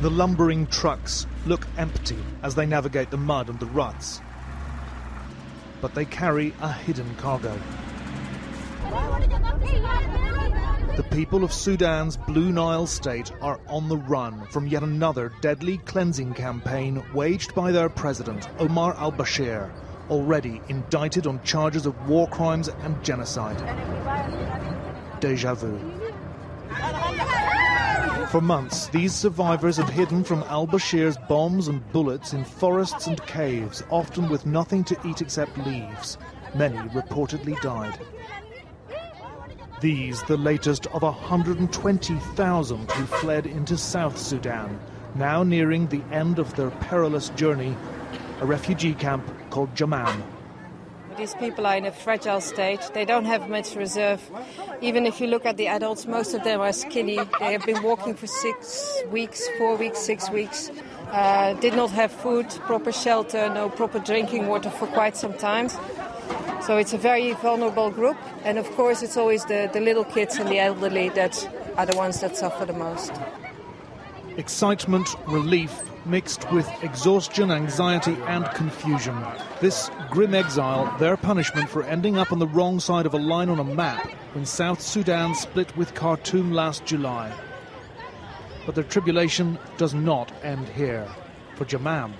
The lumbering trucks look empty as they navigate the mud and the ruts. But they carry a hidden cargo. The people of Sudan's Blue Nile state are on the run from yet another deadly cleansing campaign waged by their president, Omar Al-Bashir, already indicted on charges of war crimes and genocide. Déjà vu. For months, these survivors have hidden from al-Bashir's bombs and bullets in forests and caves, often with nothing to eat except leaves. Many reportedly died. These, the latest of 120,000 who fled into South Sudan, now nearing the end of their perilous journey, a refugee camp called Jamam. These people are in a fragile state. They don't have much reserve. Even if you look at the adults, most of them are skinny. They have been walking for 6 weeks, 4 weeks, 6 weeks. Did not have food, proper shelter, no proper drinking water for quite some time. So it's a very vulnerable group. And of course, it's always the little kids and the elderly that are the ones that suffer the most. Excitement, relief, mixed with exhaustion, anxiety and confusion. This grim exile, their punishment for ending up on the wrong side of a line on a map when South Sudan split with Khartoum last July. But their tribulation does not end here, for Jamam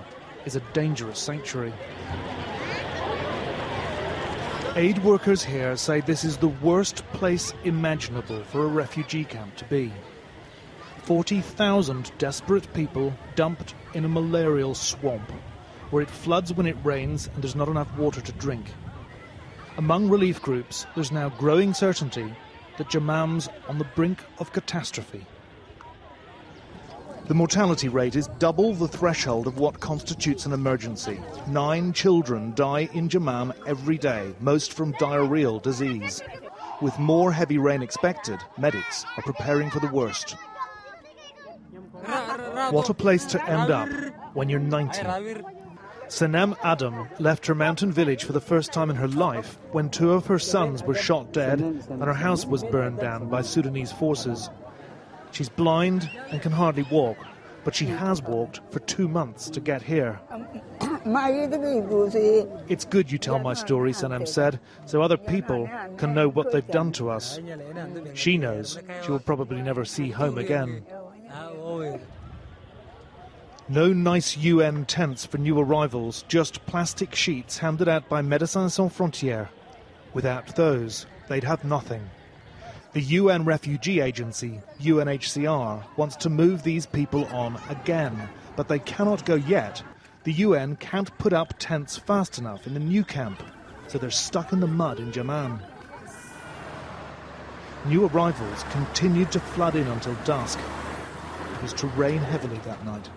is a dangerous sanctuary. Aid workers here say this is the worst place imaginable for a refugee camp to be. 40,000 desperate people dumped in a malarial swamp, where it floods when it rains and there's not enough water to drink. Among relief groups, there's now growing certainty that Jamam's on the brink of catastrophe. The mortality rate is double the threshold of what constitutes an emergency. 9 children die in Jamam every day, most from diarrheal disease. With more heavy rain expected, medics are preparing for the worst. What a place to end up when you're 90. Sanem Adam left her mountain village for the first time in her life when 2 of her sons were shot dead and her house was burned down by Sudanese forces. She's blind and can hardly walk, but she has walked for 2 months to get here. It's good you tell my story, Sanem said, so other people can know what they've done to us. She knows she will probably never see home again. No nice UN tents for new arrivals, just plastic sheets handed out by Médecins Sans Frontières. Without those, they'd have nothing. The UN Refugee Agency, UNHCR, wants to move these people on again, but they cannot go yet. The UN can't put up tents fast enough in the new camp, so they're stuck in the mud in Jamam. New arrivals continued to flood in until dusk. It was to rain heavily that night.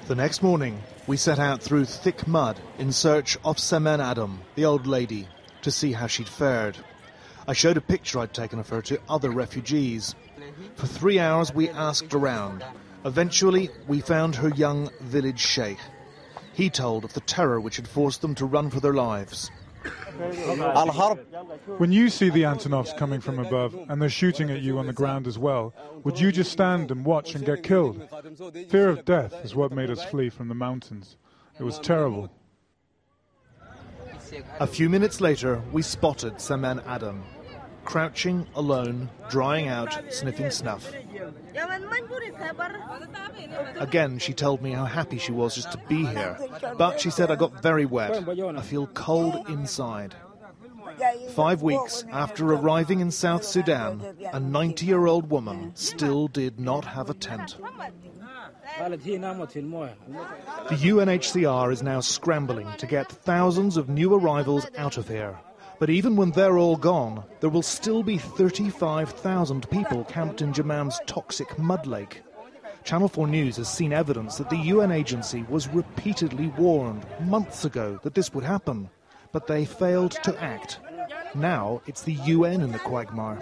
The next morning, we set out through thick mud in search of Semen Adam, the old lady, to see how she'd fared. I showed a picture I'd taken of her to other refugees. For 3 hours we asked around. Eventually we found her young village sheikh. He told of the terror which had forced them to run for their lives. When you see the Antonovs coming from above and they're shooting at you on the ground as well, would you just stand and watch and get killed? Fear of death is what made us flee from the mountains. It was terrible. A few minutes later, we spotted Semen Adam, crouching alone, drying out, sniffing snuff. Again, she told me how happy she was just to be here. But she said, I got very wet. I feel cold inside. 5 weeks after arriving in South Sudan, a 90-year-old woman still did not have a tent. The UNHCR is now scrambling to get thousands of new arrivals out of here. But even when they're all gone, there will still be 35,000 people camped in Jamam's toxic mud lake. Channel 4 News has seen evidence that the UN agency was repeatedly warned months ago that this would happen, but they failed to act. Now it's the UN in the quagmire.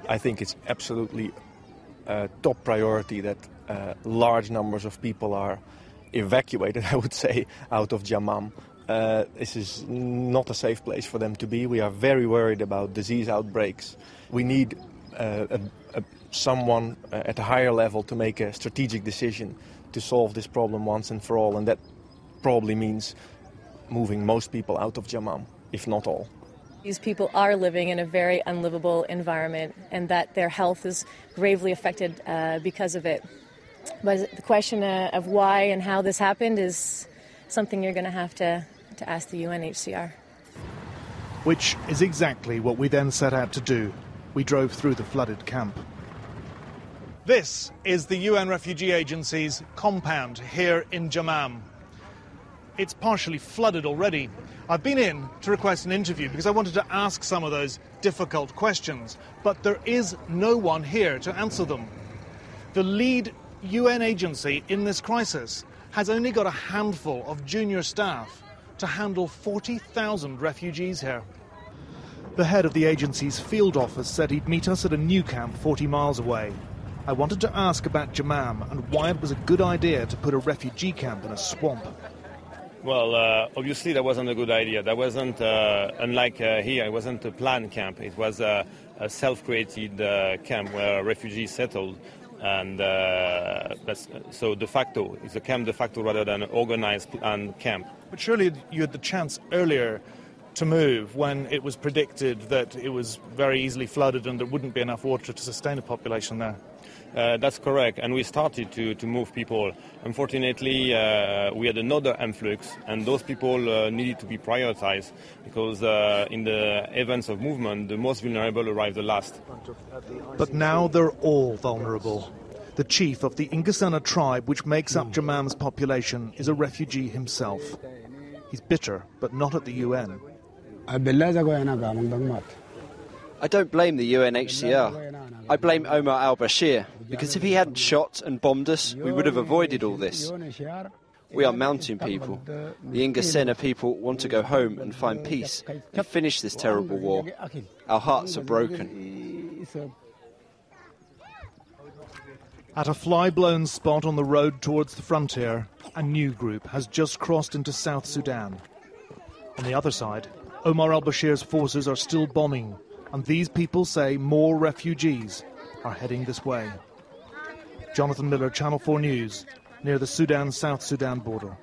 I think it's absolutely top priority that large numbers of people are evacuated, I would say, out of Jamam. This is not a safe place for them to be. We are very worried about disease outbreaks. We need someone at a higher level to make a strategic decision to solve this problem once and for all, and that probably means moving most people out of Jamam, if not all. These people are living in a very unlivable environment, and that their health is gravely affected because of it. But the question of why and how this happened is something you're going to have to ask the UNHCR. Which is exactly what we then set out to do. We drove through the flooded camp. This is the UN Refugee Agency's compound here in Jamam. It's partially flooded already. I've been in to request an interview because I wanted to ask some of those difficult questions, but there is no one here to answer them. The lead UN agency in this crisis has only got a handful of junior staff to handle 40,000 refugees here. The head of the agency's field office said he'd meet us at a new camp 40 miles away. I wanted to ask about Jamam and why it was a good idea to put a refugee camp in a swamp. Well, obviously that wasn't a good idea. That wasn't, unlike here, it wasn't a planned camp. It was a self-created camp where refugees settled. And so de facto, it's a camp de facto rather than an organized planned camp. But surely you had the chance earlier to move when it was predicted that it was very easily flooded and there wouldn't be enough water to sustain a population there. That's correct, and we started to move people. Unfortunately, we had another influx, and those people needed to be prioritized because in the events of movement, the most vulnerable arrive the last. But now they're all vulnerable. The chief of the Ingasana tribe, which makes up Jamam's population, is a refugee himself. He's bitter, but not at the UN. I don't blame the UNHCR. I blame Omar Al-Bashir, because if he hadn't shot and bombed us, we would have avoided all this. We are mountain people. The Ingasena people want to go home and find peace and finish this terrible war. Our hearts are broken. At a fly-blown spot on the road towards the frontier, a new group has just crossed into South Sudan. On the other side, Omar al-Bashir's forces are still bombing, and these people say more refugees are heading this way. Jonathan Miller, Channel 4 News, near the Sudan-South Sudan border.